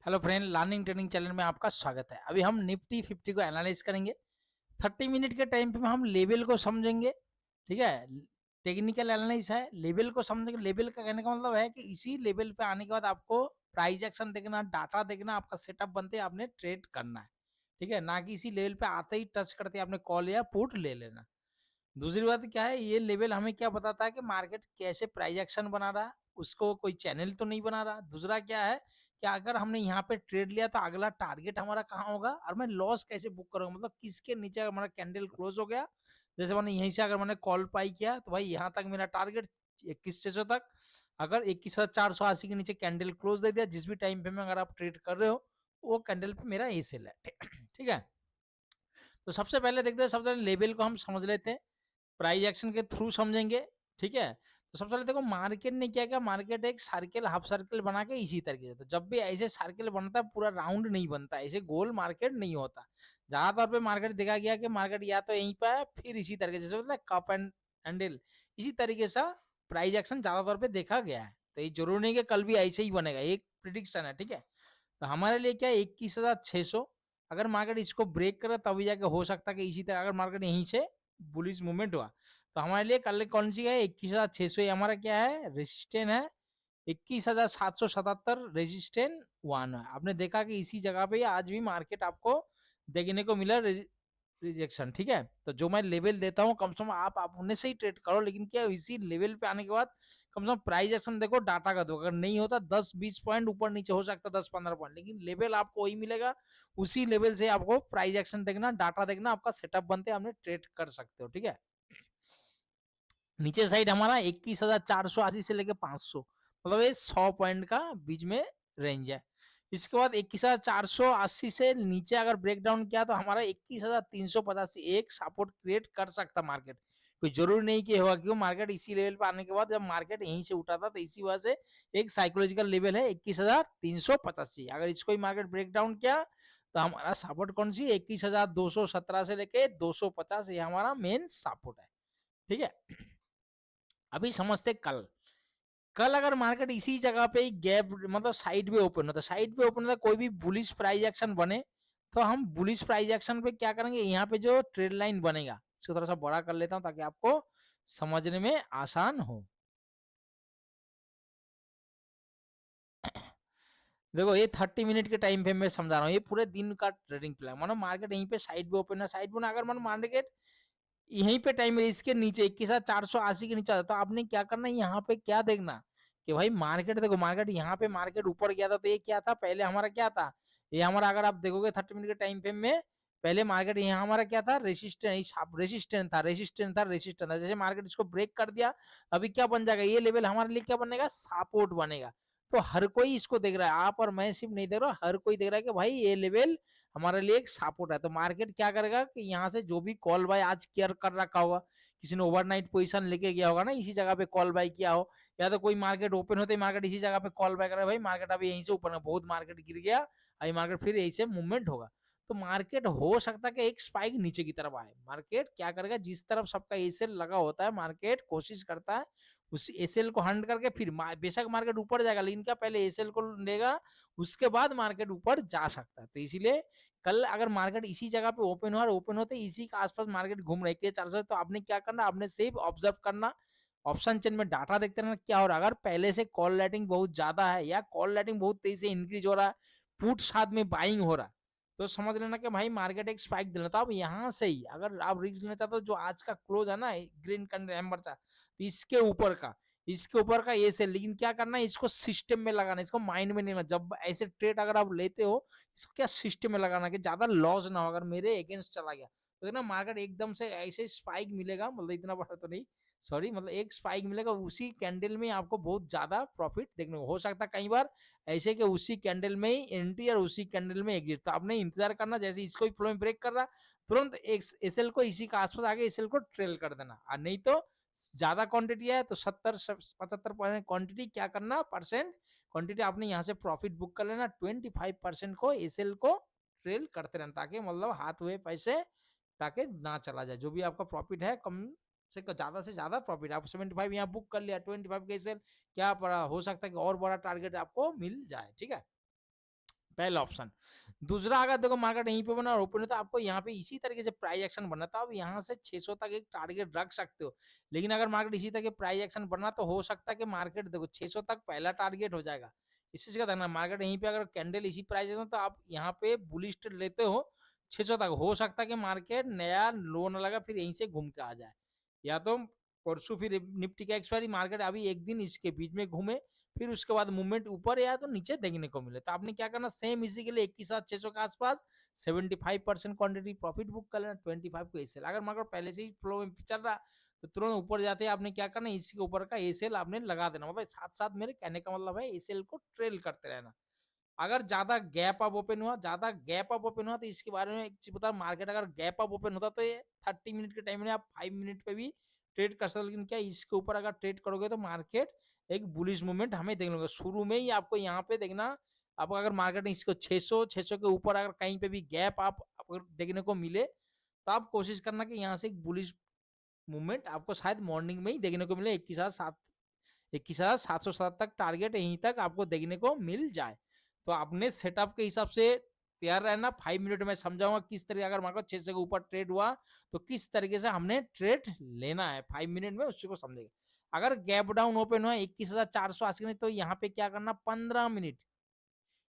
Hello friend, learning training channel में आपका स्वागत है। अभी हम निफ्टी 50 को एनालाइज करेंगे। 30 मिनट के टाइम पे हम लेवल को समझेंगे। ठीक है, टेक्निकल एनालिसिस है, लेवल को समझेंगे। लेवल का कहने का मतलब है कि इसी लेवल पे आने के बाद आपको प्राइस एक्शन देखना, डाटा देखना, आपका सेटअप बनते आपने ट्रेड करना है। ठीक है, ना कि इसी लेवल पे आते ही टच करते आपने कॉल या पुट ले लेना। दूसरी बात क्या है, ये लेवल हमें क्या बताता है कि मार्केट कैसे प्राइस एक्शन बना रहा है, उसको कोई चैनल तो नहीं बना रहा। दूसरा क्या है कि अगर हमने यहाँ पे ट्रेड लिया तो अगला टारगेट हमारा कहाँ होगा और मैं लॉस कैसे बुक करूंगा, मतलब किसके नीचे अगर हमारा कैंडल क्लोज हो गया। जैसे मैंने यहीं से अगर मैंने कॉल पाई किया तो भाई यहाँ तक मेरा टारगेट 21,600 तक। अगर 21,480 के नीचे कैंडल क्लोज दे दिया जिस भी टाइम पे में, अगर आप ट्रेड कर रहे हो, वो कैंडल पे मेरा ए सेल है। ठीक है, तो सबसे पहले देखते हैं, सबसे पहले लेवल को हम समझ लेते हैं, प्राइस एक्शन के थ्रू समझेंगे। ठीक है, तो सबसे पहले देखो मार्केट ने क्या किया। मार्केट एक सर्किल, हाफ सर्किल बना के इसी तरीके से, तो जब भी ऐसे सर्किल बनता है पूरा राउंड नहीं बनता, ऐसे गोल मार्केट नहीं होता। ज्यादातर पे मार्केट देखा गया कि मार्केट या तो यहीं पे है, फिर इसी तरीके से मतलब कप एंड हैंडल, इसी तरीके से प्राइस एक्शन ज्यादातर पे देखा गया है। तो ये जरूरी नहीं कि कल भी ऐसे ही बनेगा, एक प्रिडिक्शन है। ठीक है, तो हमारे लिए क्या है, 21,600। अगर मार्केट इसको ब्रेक करे तभी जाके हो सकता है कि इसी तरह अगर मार्केट यहीं से बुलिश मूवमेंट हुआ, तो हमारे लिए कल कौन सी है, 21,600 हमारा क्या है, रेजिस्टेंट है। 21,777 रेजिस्टेंट वन है। आपने देखा कि इसी जगह पे आज भी मार्केट आपको देखने को मिला रिजेक्शन। ठीक है, तो जो मैं लेवल देता हूँ कम से कम आप अपने से ही ट्रेड करो, लेकिन क्या इसी लेवल पे आने के बाद कम से कम प्राइस एक्शन देखो, डाटा का दो। अगर नहीं होता 10-20 पॉइंट ऊपर नीचे हो सकता, 10-15 पॉइंट, लेकिन लेवल आपको वही मिलेगा। उसी लेवल से आपको प्राइस एक्शन देखना, डाटा देखना, आपका सेटअप बनते आपने ट्रेड कर सकते हो। ठीक है, नीचे साइड हमारा 21,480 से लेके 500, मतलब ये 100 पॉइंट का बीच में रेंज है। इसके बाद 21,480 से नीचे अगर ब्रेक डाउन किया तो हमारा 21,385 एक सपोर्ट क्रिएट कर सकता मार्केट। कोई जरूरी नहीं कि होगा, क्यों मार्केट इसी लेवल पर आने के बाद जब मार्केट यहीं से उठा था, तो इसी वजह से एक साइकोलॉजिकल लेवल है 21,385। अगर इसको ही मार्केट ब्रेक डाउन किया तो हमारा सपोर्ट कौन सी, 21,217 से लेके 250, ये हमारा मेन सपोर्ट है। ठीक है, अभी समझते कल। कल अगर मार्केट इसी जगह पे ही गैप, मतलब साइड में ओपन होता, साइड पे ओपन होता, कोई भी बुलिश प्राइस एक्शन बने, तो हम बुलिश प्राइस एक्शन पे क्या करेंगे, यहाँ पे जो ट्रेड लाइन बनेगा इसको थोड़ा सा बड़ा कर लेता हूँ ताकि आपको समझने में आसान हो। देखो ये 30 मिनट के टाइम पे मैं समझा रहा हूँ, ये पूरे दिन का ट्रेडिंग प्लान। मानो मार्केट यहीं पे साइड पे ओपन है, साइड पे अगर मानो मार्केट यहीं पे टाइम है इसके नीचे 21,480 के नीचे आता, तो आपने क्या करना है, यहाँ पे क्या देखना कि भाई मार्केट देखो, मार्केट यहाँ पे मार्केट ऊपर गया था, तो ये क्या था, पहले हमारा क्या था, ये हमारा अगर आप देखोगे 30 मिनट के टाइम फ्रेम में, पहले मार्केट यहाँ हमारा क्या था, रेसिस्टेंस, रेसिस्टेंस था, रेसिस्टेंस था, रेसिस्टेंस था। जैसे मार्केट इसको ब्रेक कर दिया, अभी क्या बन जाएगा, ये लेवल हमारे लिए क्या बनेगा, सपोर्ट बनेगा। तो हर कोई इसको देख रहा है, आप और मैं सिर्फ नहीं देख रहा, हर कोई देख रहा है कि भाई ये लेवल हमारे लिए एक सपोर्ट है। तो मार्केट क्या करेगा कि यहाँ से जो भी कॉल बाय आज केयर कर रखा होगा, किसी ने ओवरनाइट पोजीशन लेके गया होगा ना, इसी जगह पे कॉल बाय किया हो, या तो कोई मार्केट ओपन होते ही मार्केट इसी जगह पे कॉल बाय कर रहा है, भाई मार्केट अभी यहीं से ऊपर है, बहुत मार्केट गिर गया, अभी मार्केट फिर यहीं से मूवमेंट होगा। तो मार्केट हो सकता है कि एक स्पाइक नीचे की तरफ आए। मार्केट क्या करेगा, जिस तरफ सबका एसएल लगा होता है, मार्केट कोशिश करता है उस एसएल को हंड करके फिर बेशक मार्केट ऊपर जाएगा, लेकिन क्या पहले एसएल को लेगा, उसके बाद मार्केट ऊपर जा सकता है। तो इसीलिए कल अगर मार्केट इसी जगह पे ओपन हुआ, ओपन होते इसी के आसपास मार्केट घूम रही है 400, तो आपने क्या करना, आपने सिर्फ ऑब्जर्व करना, ऑप्शन चेन में डाटा देखते रहना क्या हो रहा है। अगर पहले से कॉल लाइटिंग बहुत ज्यादा है या कॉल लाइटिंग बहुत तेजी से इंक्रीज हो रहा है, पुट साथ में बाइंग हो रहा है, तो समझ लेना कि भाई मार्केट एक स्पाइक देना। तो आप यहाँ से ही अगर आप रिस्क लेना चाहते हो, जो आज का क्लोज है ना ग्रीन कैंडल था, तो इसके ऊपर का ये से, लेकिन क्या करना है, इसको सिस्टम में लगाना, इसको माइंड में नहीं लेना। जब ऐसे ट्रेड अगर आप लेते हो, इसको क्या सिस्टम में लगाना कि ज्यादा लॉस ना हो। अगर मेरे अगेंस्ट चला गया तो ना मार्केट एकदम से ऐसे स्पाइक मिलेगा, मतलब इतना बड़ा तो नहीं, सॉरी, मतलब एक स्पाइक मिलेगा, उसी कैंडल में आपको बहुत ज्यादा प्रॉफिट देखने को हो सकता है। कई बार ऐसे कि उसी कैंडल में ही एंट्री और उसी कैंडल में एग्जिट, तो आपने इंतजार करना, जैसे इसको ही फ्लो में ब्रेक कर रहा, तुरंत एसएल को इसी का आसपास आगे एसएल को ट्रेल कर देना। और नहीं तो ज्यादा क्वांटिटी है तो 70-75 क्वांटिटी क्या करना, परसेंट क्वांटिटी आपने यहाँ से प्रॉफिट बुक कर लेना, 25% को एसएल को ट्रेल करते रहना, ताकि मतलब हाथ हुए पैसे ताकि ना चला जाए। जो भी आपका प्रॉफिट है कम से ज्यादा प्रॉफिट, आप 75 यहाँ बुक कर लिया, 25 के एसएल क्या पड़ा, हो सकता है कि और बड़ा टारगेट आपको मिल जाए। ठीक है, पहला ऑप्शन। दूसरा, अगर देखो मार्केट यहीं पे बना और ओपन है तो आपको यहाँ पे इसी तरीके से प्राइस एक्शन बनना था, आप यहाँ से 600 तक एक टारगेट रख सकते हो। लेकिन अगर मार्केट इसी तरह के प्राइस एक्शन बनना तो हो सकता है कि मार्केट देखो 600 तक पहला टारगेट हो जाएगा। इसी चीज का ध्यान रखना, मार्केट यहीं पे अगर कैंडल इसी प्राइस तो आप यहाँ पे बुलिश ट्रेड लेते हो 600 तक, हो सकता है कि मार्केट नया लो ना लगा फिर यहीं से घूम के आ जाए, या तो परसों फिर निफ्टी का एक्सपायरी मार्केट अभी एक दिन इसके बीच में घूमे, फिर उसके बाद मूवमेंट ऊपर या तो नीचे देखने को मिले। तो आपने क्या करना, सेम इसी के लिए 21,600 के आसपास 75% क्वांटिटी प्रॉफिट बुक कर लेना, 25 को एसेल। अगर मार्केट पहले से ही फ्लो में चल रहा तो तुरंत ऊपर जाते हैं आपने क्या करना, इसके ऊपर का एसेल आपने लगा देना, मतलब साथ साथ मेरे कहने का मतलब है एसेल को ट्रेल करते रहना। अगर ज्यादा गैप अप ओपन हुआ, ज्यादा गैप अप ओपन हुआ तो इसके बारे में एक चीज बता, मार्केट अगर गैप अप ओपन होता तो ये 30 मिनट के टाइम में आप 5 मिनट पे भी ट्रेड कर सकते, लेकिन क्या इसके ऊपर अगर ट्रेड करोगे तो मार्केट एक बुलिश मूवमेंट हमें देखने को शुरू में ही आपको यहाँ पे देखना। आपको अगर मार्केट ने इसको 600 के ऊपर अगर कहीं पे भी गैप आप अगर देखने को मिले तो आप कोशिश करना कि यहाँ से एक बुलिश मूवमेंट आपको शायद मॉर्निंग में ही देखने को मिले, 21,707 तक टारगेट यहीं तक आपको देखने को मिल जाए। तो अपने सेटअप के हिसाब से तैयार रहना। 5 मिनट में समझाऊंगा किस तरीके, अगर मार्केट 600 के ऊपर ट्रेड हुआ तो किस तरीके से हमने ट्रेड लेना है, 5 मिनट में उसको समझेगा। अगर गैप डाउन ओपन हुआ 21,480 तो यहाँ पे क्या करना, 15 मिनट,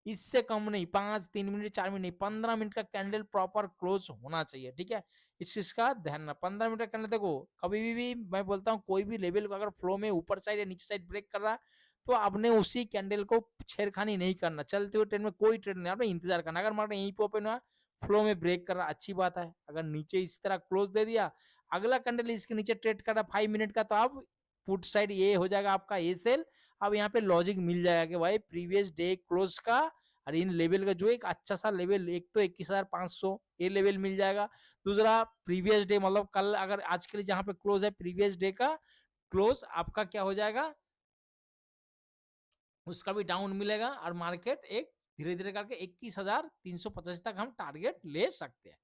इससे कम नहीं, 5 3 मिनट 4 मिनट नहीं, 15 मिनट का कैंडल प्रॉपर क्लोज होना चाहिए, ठीक है। इस चीज का ध्यान रखना, 15 मिनट का कैंडल देखो कभी भी मैं बोलता हूँ कोई भी लेवल को अगर फ्लो में ऊपर साइड या नीचे साइड ब्रेक कर रहा है तो आपने उसी कैंडल को छेड़खानी नहीं करना, चलते हुए ट्रेड में कोई ट्रेड नहीं, आपने इंतजार करना। अगर मार्केट यहीं पे ओपन हुआ फ्लो में ब्रेक कर रहा अच्छी बात है, अगर नीचे इस तरह क्लोज दे दिया, अगला कैंडल इसके नीचे ट्रेड कर रहा 5 मिनट का, तो आप पुट साइड ये हो जाएगा आपका ए सेल। अब यहाँ पे लॉजिक मिल जाएगा कि भाई प्रीवियस डे क्लोज का और इन लेवल का जो एक अच्छा सा लेवल, एक तो 21,500 ये लेवल मिल जाएगा। दूसरा प्रीवियस डे मतलब कल अगर आज के लिए जहां पे क्लोज है प्रीवियस डे का क्लोज आपका क्या हो जाएगा, उसका भी डाउन मिलेगा और मार्केट एक धीरे धीरे करके 21,385 तक हम टारगेट ले सकते हैं।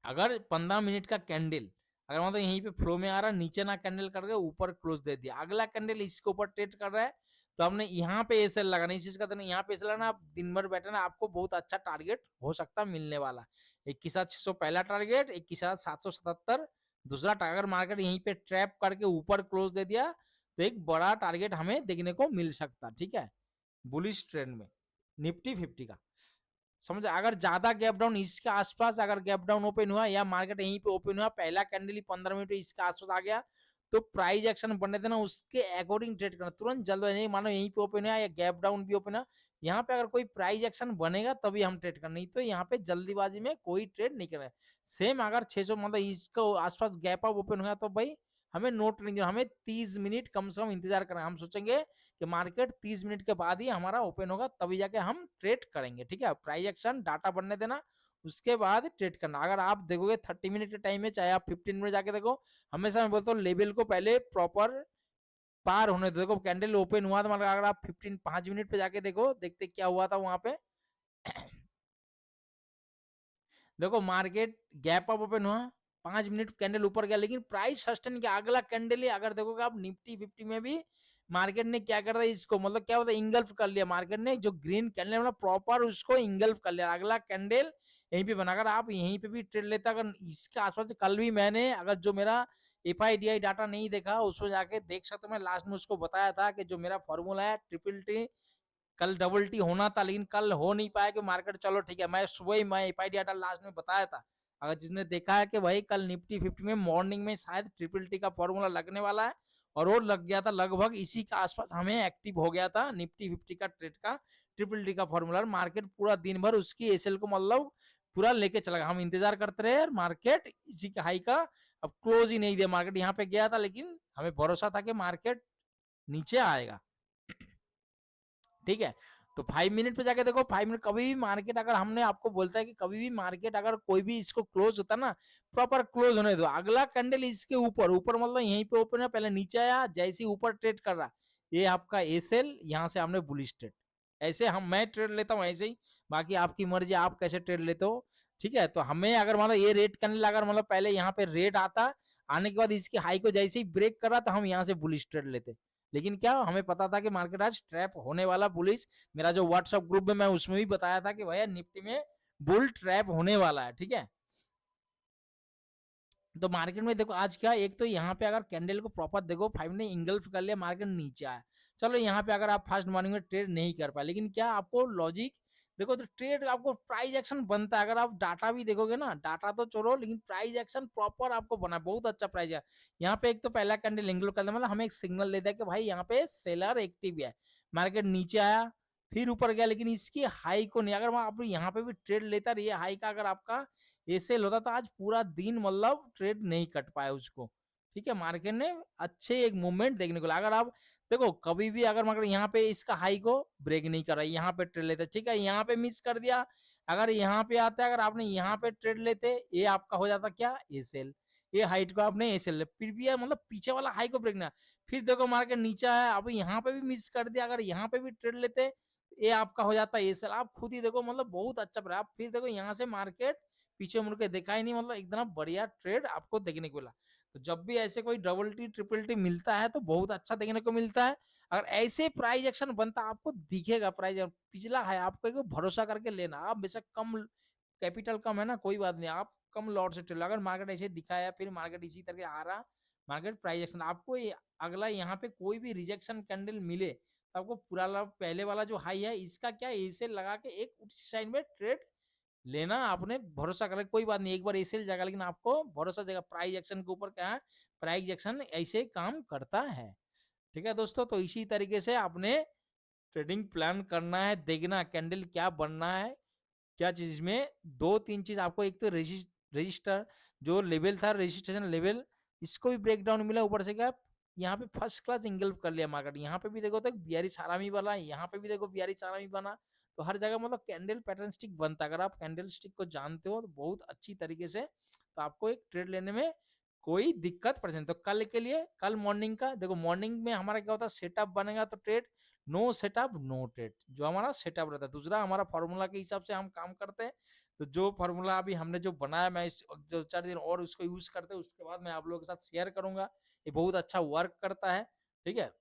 अगर 15 मिनट का कैंडल अगर मतलब यहीं पे फ्लो में आ रहा है, नीचे ना कैंडल करके ऊपर क्लोज दे दिया, अगला कैंडल इसके ऊपर ट्रेड कर रहा है तो हमने यहाँ पे एसएल लगाना, इस चीज का तो नहीं, यहाँ पे एसएल लगाना, आप दिन भर बैठे ना आपको बहुत अच्छा टारगेट हो सकता है मिलने वाला। 21,600 पहला टारगेट, 21,777 दूसरा टारगेट। अगर मार्केट यहीं पे ट्रैप करके ऊपर क्लोज दे दिया तो एक बड़ा टारगेट हमें देखने को मिल सकता, ठीक है, बुलिश ट्रेंड में निफ्टी 50 का। समझ, अगर ज्यादा गैप डाउन इसके आसपास अगर गैप डाउन ओपन हुआ या मार्केट यहीं पे ओपन हुआ, पहला कैंडल ही 15 मिनट इसके आसपास आ गया तो प्राइस एक्शन बनने देना, उसके अकॉर्डिंग ट्रेड करना, तुरंत जल्द नहीं मानो यहीं पे ओपन हुआ या गैप डाउन भी ओपन हुआ, यहाँ पे अगर कोई प्राइस एक्शन बनेगा तभी हम ट्रेड करना, नहीं तो यहाँ पे जल्दीबाजी में कोई ट्रेड नहीं करना। सेम अगर 600 मतलब इसको आसपास गैप अप ओपन हुआ तो भाई हमें नोट नहीं, हमें 30 मिनट कम से कम इंतजार करना, हम सोचेंगे कि मार्केट 30 मिनट के बाद ही हमारा ओपन होगा तभी जाके हम ट्रेड करेंगे, ठीक है। प्राइस एक्शन डाटा बनने देना उसके बाद ट्रेड करना। अगर आप देखोगे 30 मिनट के टाइम में, चाहे आप 15 मिनट जाके देखो, हमेशा मैं बोलता हूँ लेवल को पहले प्रॉपर पार होने दो। देखो कैंडल ओपन हुआ तो मतलब अगर आप 5 मिनट पे जाके देखो, देखते क्या हुआ था वहां पे। देखो मार्केट गैप अप ओपन हुआ, 5 मिनट कैंडल ऊपर गया लेकिन प्राइस सस्टेन किया, अगला कैंडल ही अगर देखोगे आप निफ्टी 50 में भी मार्केट ने क्या कर दिया इसको, मतलब क्या होता है इंगल्फ कर लिया मार्केट ने, जो ग्रीन कैंडल मतलब प्रॉपर उसको इंगल्फ कर लिया, अगला कैंडल यहीं पे बनाकर आप यहीं पे भी ट्रेड लेता। अगर इसके आसपास कल भी मैंने अगर जो मेरा एफआईडीआई डाटा नहीं देखा उसको जाके देख सकते, मैं लास्ट में उसको बताया था कि जो मेरा फॉर्मूला है ट्रिपल टी, कल डबल टी होना था लेकिन कल हो नहीं पाया कि मार्केट, चलो ठीक है, मैं सुबह ही मैं एफआई डाटा लास्ट में बताया था। अगर जिसने देखा है कि भाई कल निफ्टी 50 में मॉर्निंग में शायद ट्रिपल टी का फॉर्मूला लगने वाला है और वो लग गया था, लगभग इसी के आसपास हमें एक्टिव हो गया था निफ्टी 50 का ट्रेड का ट्रिपल टी का फॉर्मूला, मार्केट पूरा दिन भर उसकी एसएल को मतलब पूरा लेके चला गया, हम इंतजार करते रहे मार्केट इसी का हाई का, अब क्लोज ही नहीं दिया, मार्केट यहाँ पे गया था लेकिन हमें भरोसा था कि मार्केट नीचे आएगा, ठीक है। तो 5 मिनट पे जाके देखो, 5 मिनट कभी भी मार्केट अगर हमने आपको बोलता है कि कभी भी मार्केट अगर कोई भी इसको क्लोज होता ना प्रॉपर क्लोज होने दो, अगला कैंडल इसके ऊपर ऊपर मतलब यहीं पे ओपन है, पहले नीचे आया जैसे ही ऊपर ट्रेड कर रहा, ये आपका एसएल, यहाँ से हमने बुलिश ट्रेड, ऐसे हम मैं ट्रेड लेता हूँ ऐसे ही, बाकी आपकी मर्जी आप कैसे ट्रेड लेते हो, ठीक है। तो हमें अगर मतलब ये रेट कैंडल अगर मतलब पहले यहाँ पे रेट आता, आने के बाद इसकी हाई को जैसे ही ब्रेक कर रहा तो हम यहाँ से बुलिश ट्रेड लेते, लेकिन क्या हमें पता था कि मार्केट आज ट्रैप होने वाला बुलिश। मेरा जो व्हाट्सएप ग्रुप में मैं उसमें भी बताया था कि भैया निफ्टी में बुल ट्रैप होने वाला है, ठीक है। तो मार्केट में देखो आज क्या, एक तो यहाँ पे अगर कैंडल को प्रॉपर देखो 5 ने इंगल्फ कर लिया, मार्केट नीचे आया। चलो यहाँ पे अगर आप फर्स्ट मॉर्निंग में ट्रेड नहीं कर पाए, लेकिन क्या आपको लॉजिक देखो, तो ट्रेड आपको प्राइस एक्शन बनता है। अगर आप डाटा भी देखोगे ना, डाटा तो छोड़ो, लेकिन प्राइस एक्शन प्रॉपर आपको बना है, बहुत अच्छा प्राइस है। यहाँ पे एक तो पहला कैंडल इंगल्फ कर, मतलब हमें एक सिग्नल देता है कि भाई यहाँ पे सेलर एक्टिव है। मार्केट नीचे आया, फिर ऊपर गया, लेकिन इसकी हाई को नहीं, अगर आप यहाँ पे भी ट्रेड लेता रहिए हाई का, अगर आपका ऐसे होता तो आज पूरा दिन मतलब ट्रेड नहीं कट पाया उसको, ठीक है। मार्केट ने अच्छे एक मूवमेंट देखने को, अगर आप देखो कभी भी अगर मार्केट यहाँ पे इसका हाई को ब्रेक नहीं कर रहा है, यहाँ पे ट्रेड लेते, ठीक है, यहाँ पे मिस कर दिया, अगर यहाँ पे आता है, अगर आपने यहाँ पे ट्रेड लेते, ये आपका हो जाता क्या, ए सेल, ये हाइट को आपने ए सेल, फिर भी मतलब पीछे वाला हाई को ब्रेक ना, फिर देखो मार्केट नीचे है, अब यहाँ पे भी मिस कर दिया, अगर यहाँ पे भी ट्रेड लेते, ये आपका हो जाता है ए सेल। आप खुद ही देखो मतलब बहुत अच्छा रहा। आप फिर देखो यहाँ से मार्केट पीछे मुड़ के देखा ही नहीं, मतलब एकदम बढ़िया ट्रेड आपको देखने को मिला। तो जब भी ऐसे कोई डबल टी ट्रिपल टी मिलता है तो बहुत अच्छा देखने को मिलता है। अगर ऐसे प्राइस एक्शन बनता आपको दिखेगा प्राइस पिछला है, आपको एक भरोसा करके लेना। आप बेशक कम कैपिटल कम है ना, कोई बात नहीं, आप कम लॉट से ट्रेड, अगर मार्केट ऐसे दिखाया फिर मार्केट इसी तरह आ रहा, मार्केट प्राइस एक्शन आपको अगला यहाँ पे कोई भी रिजेक्शन कैंडल मिले तो आपको पूरा पहले वाला जो हाई है इसका क्या ऐसे लगा के एक उस साइड में ट्रेड लेना, आपने भरोसा कर, कोई बात नहीं, एक बार ऐसे जाएगा, लेकिन आपको भरोसा देगा प्राइस एक्शन के ऊपर, क्या है प्राइस एक्शन ऐसे काम करता है, ठीक है दोस्तों। तो इसी तरीके से आपने ट्रेडिंग प्लान करना है, देखना कैंडल क्या बनना है, क्या चीज में दो तीन चीज आपको, एक तो रजिस्टर जो लेवल था, रजिस्ट्रेशन लेवल, इसको भी ब्रेक डाउन मिला, ऊपर से क्या यहाँ पे फर्स्ट क्लास इंगल्फ कर लिया मार्केट। यहाँ पे भी देखो तो बिहारी सारामी वाला, यहाँ पे भी देखो बिहारी सारामी बना। तो हर जगह मतलब कैंडल पैटर्न स्टिक बनता है, अगर आप कैंडल स्टिक को जानते हो तो बहुत अच्छी तरीके से, तो आपको एक ट्रेड लेने में कोई दिक्कत परेशानी। तो कल के लिए, कल मॉर्निंग का देखो, मॉर्निंग में हमारा क्या होता है, सेटअप बनेगा तो trade, no setup no trade, जो हमारा सेटअप रहता है। दूसरा हमारा फॉर्मूला के हिसाब से हम काम करते हैं, तो जो फॉर्मूला अभी हमने जो बनाया, मैं इस जो 4 दिन और उसको यूज करते हैं, उसके बाद मैं आप लोगों के साथ शेयर करूंगा। ये बहुत अच्छा वर्क करता है, ठीक है।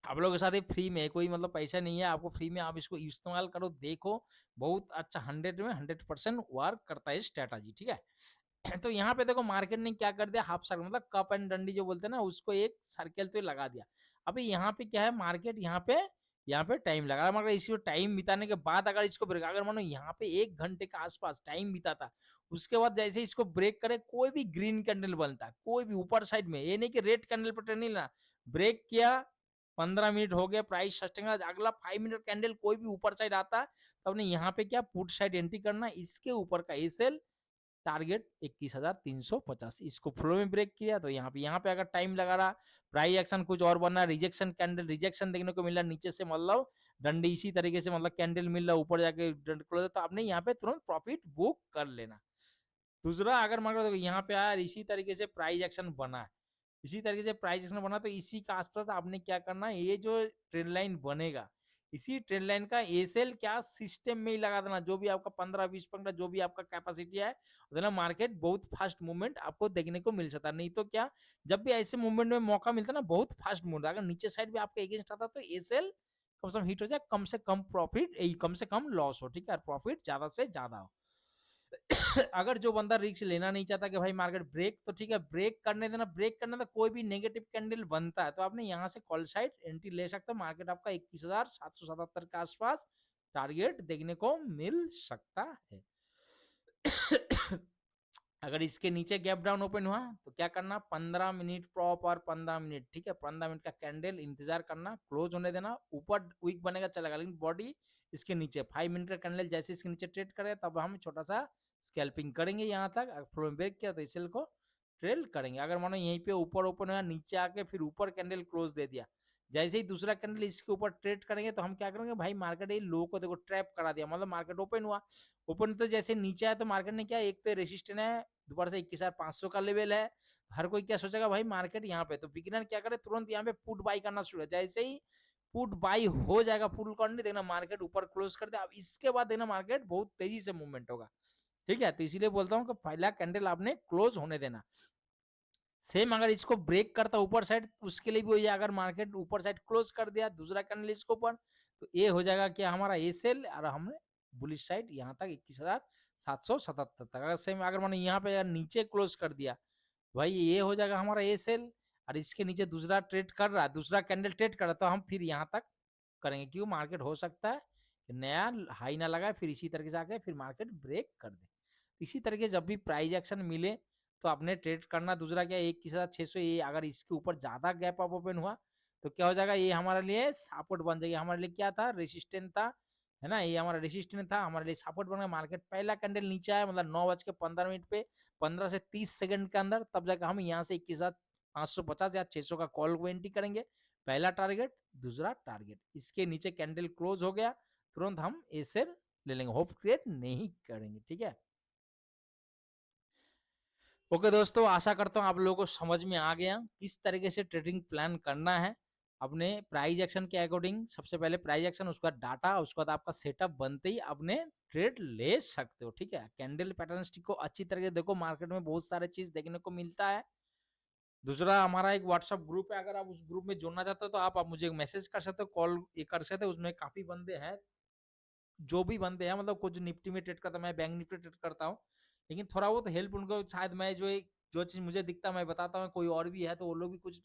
आप लोगों के साथ ये फ्री में, कोई मतलब पैसा नहीं है आपको, फ्री में आप इसको इस्तेमाल करो, देखो बहुत अच्छा 100 में 100% वर्क करता है स्ट्रेटजी, ठीक है। तो यहाँ पे देखो मार्केट ने क्या कर दिया, हाफ सर्कल, मतलब कप एंड डंडी जो बोलते हैं ना, उसको एक सर्कल तो लगा दिया। अभी यहाँ पे क्या है, मार्केट यहाँ पे टाइम लगा, मगर इसी टाइम बिताने के बाद अगर इसको ब्रेक, अगर मानो यहाँ पे 1 घंटे के आसपास टाइम बिताता, उसके बाद जैसे इसको ब्रेक करे, कोई भी ग्रीन कैंडल बनता है, कोई भी ऊपर साइड में, ये नहीं कि रेड कैंडल पर ट्रेंड नहीं लेना, ब्रेक किया 15 मिनट हो गया, प्राइस सस्टेन, अगला 5 मिनट कैंडल कोई भी ऊपर साइड आता है, तो आपने यहाँ पे क्या पुट साइड एंट्री करना, इसके ऊपर का एसएल टारगेट 21,350, इसको फ्लो में ब्रेक किया तो यहाँ पे अगर टाइम लगा रहा, प्राइस एक्शन कुछ और बना, रिजेक्शन कैंडल रिजेक्शन देखने को मिल रहा नीचे से, मतलब डंडे इसी तरीके से, मतलब कैंडल मिल रहा ऊपर जाके क्लोज, तो आपने यहाँ पे तुरंत प्रॉफिट बुक कर लेना। दूसरा अगर मान लो यहाँ पे आया इसी तरीके से प्राइस एक्शन बना, इसी तरीके से प्राइस एक्शन बना, तो इसी का आसपास आपने क्या करना है, ये जो ट्रेंड लाइन बनेगा, इसी ट्रेंड लाइन का एसएल क्या सिस्टम में ही लगा देना, जो भी आपका 15-20 पॉइंट जो भी आपका कैपेसिटी है, ना मार्केट बहुत फास्ट मूवमेंट आपको देखने को मिल सकता है। नहीं तो क्या, जब भी ऐसे मूवमेंट में मौका मिलता है ना, बहुत फास्ट मूवमेंट, अगर नीचे साइड भी आपका अगेंस्ट आता तो एसएल कम से कम हिट हो जाए, कम से कम प्रॉफिट, कम से कम लॉस हो, ठीक है, प्रॉफिट ज्यादा से ज्यादा हो। अगर जो बंदा रिस्क लेना नहीं चाहता कि भाई मार्केट ब्रेक, तो ठीक है ब्रेक करने देना, ब्रेक करने तो कोई भी नेगेटिव कैंडल बनता है तो आपने यहाँ से कॉल साइड एंट्री ले सकते हो, मार्केट आपका 21,777 के आसपास टारगेट देखने को मिल सकता है। अगर इसके नीचे गैप डाउन ओपन हुआ तो क्या करना, 15 मिनट प्रॉपर 15 मिनट, ठीक है, 15 मिनट का कैंडल इंतजार करना, क्लोज होने देना, ऊपर वीक बनेगा चलेगा, लेकिन बॉडी इसके नीचे 5 मिनट का कैंडल जैसे इसके नीचे ट्रेड करे, तब हम छोटा सा स्कैल्पिंग करेंगे यहाँ तक, फ्लो में ब्रेक किया तो इस को ट्रेल करेंगे। अगर मानो यहीं पे ऊपर ओपन हुआ, नीचे आके फिर ऊपर कैंडल क्लोज दे दिया, जैसे ही दूसरा कैंडल इसके ऊपर ट्रेड करेंगे, तो हम क्या करेंगे भाई, मार्केट ये लो को देखो ट्रैप करा दिया, मतलब मार्केट ओपन हुआ, ओपन तो जैसे नीचे आया तो मार्केट ने क्या, एक तो रेसिस्टेंस है दोबारा से 21,500 का लेवल है, हर कोई क्या सोचेगा भाई मार्केट यहाँ पे, तो बिगिनर क्या करे, तुरंत यहाँ पे पुट बाई करना शुरू है, जैसे ही पुट बाई हो जाएगा फुल क्वांटिटी, देखना मार्केट ऊपर क्लोज कर दे, अब इसके बाद देखना मार्केट बहुत तेजी से मूवमेंट होगा, ठीक है। तो इसीलिए बोलता हूँ कि पहला कैंडल आपने क्लोज होने देना, सेम अगर इसको ब्रेक करता ऊपर साइड, उसके लिए भी वही है, अगर मार्केट ऊपर साइड क्लोज कर दिया दूसरा कैंडल इसके ऊपर, तो ये हो जाएगा कि हमारा ए सेल, और हमने बुलिश साइड यहाँ तक 21,777 तक। अगर सेम अगर मैंने यहाँ पे यार नीचे क्लोज कर दिया, भाई ये हो जाएगा हमारा ए सेल, और इसके नीचे दूसरा ट्रेड कर रहा है, दूसरा कैंडल ट्रेड कर रहा है, तो हम फिर यहाँ तक करेंगे, क्यों मार्केट हो सकता है कि नया हाई ना लगाए, फिर इसी तरीके से आके फिर मार्केट ब्रेक कर दे। इसी तरीके जब भी प्राइस एक्शन मिले तो आपने ट्रेड करना। दूसरा क्या, 21,600, ये अगर इसके ऊपर ज्यादा गैप अप ओपन हुआ तो क्या हो जाएगा, ये हमारे लिए सपोर्ट बन जाएगी, हमारे लिए क्या था, रेसिस्टेंट था, है ना, ये हमारा रेसिस्टेंट था, हमारे लिए सपोर्ट बन गया। मार्केट पहला कैंडल नीचे आया, मतलब 9:15 पे 15 से 30 सेकंड के अंदर, तब जाकर हम यहाँ से 21,550 या 600 का कॉल को एंट्री करेंगे। पहला टारगेट, दूसरा टारगेट, इसके नीचे कैंडल क्लोज हो गया, तुरंत हम ए सेल ले लेंगे, होप क्रिएट नहीं करेंगे, ठीक है। ओके दोस्तों, आशा करता हूँ आप लोगों को समझ में आ गया किस तरीके से ट्रेडिंग प्लान करना है अपने प्राइस एक्शन के अकॉर्डिंग। सबसे पहले प्राइस एक्शन, उसके बाद डाटा, उसके बाद आपका सेटअप बनते ही अपने ट्रेड ले सकते हो, ठीक है। कैंडल पैटर्न स्टिक को अच्छी तरह से देखो, मार्केट में बहुत सारे चीज देखने को मिलता है। दूसरा, हमारा एक व्हाट्सअप ग्रुप है, अगर आप उस ग्रुप में जुड़ना चाहते हो तो आप मुझे मैसेज कर सकते हो, कॉल कर सकते हो, उसमें काफी बंदे हैं, जो भी बंदे हैं, मतलब कुछ निफ्टी में ट्रेड करता है, मैं बैंक निफ्टी ट्रेड करता हूँ, लेकिन थोड़ा बहुत हेल्प उनको शायद मैं जो चीज मुझे दिखता है मैं बताता हूँ, कोई और भी है तो वो लोग भी कुछ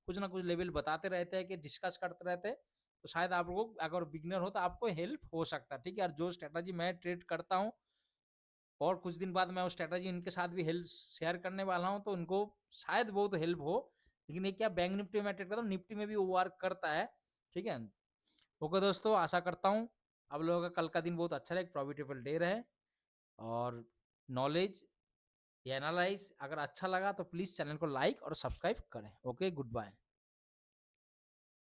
कुछ ना कुछ लेवल बताते रहते हैं, कि डिस्कस करते रहते हैं, तो शायद आप लोग अगर बिगनर हो तो आपको हेल्प हो सकता है, ठीक है। और जो स्ट्रेटजी मैं ट्रेड करता हूँ, और कुछ दिन बाद मैं वो स्ट्रेटजी इनके साथ भी हेल्प शेयर करने वाला हूँ, तो उनको शायद बहुत हेल्प हो। लेकिन ये क्या, बैंक निफ्टी में ट्रेड करता हूँ, निफ्टी में भी वो वर्क करता है, ठीक है। ओके दोस्तों, आशा करता हूँ आप लोगों का कल का दिन बहुत अच्छा रहे, प्रॉफिटेबल डे रहे, और नॉलेज या एनालाइज अगर अच्छा लगा तो प्लीज चैनल को लाइक और सब्सक्राइब करें। Okay, good bye.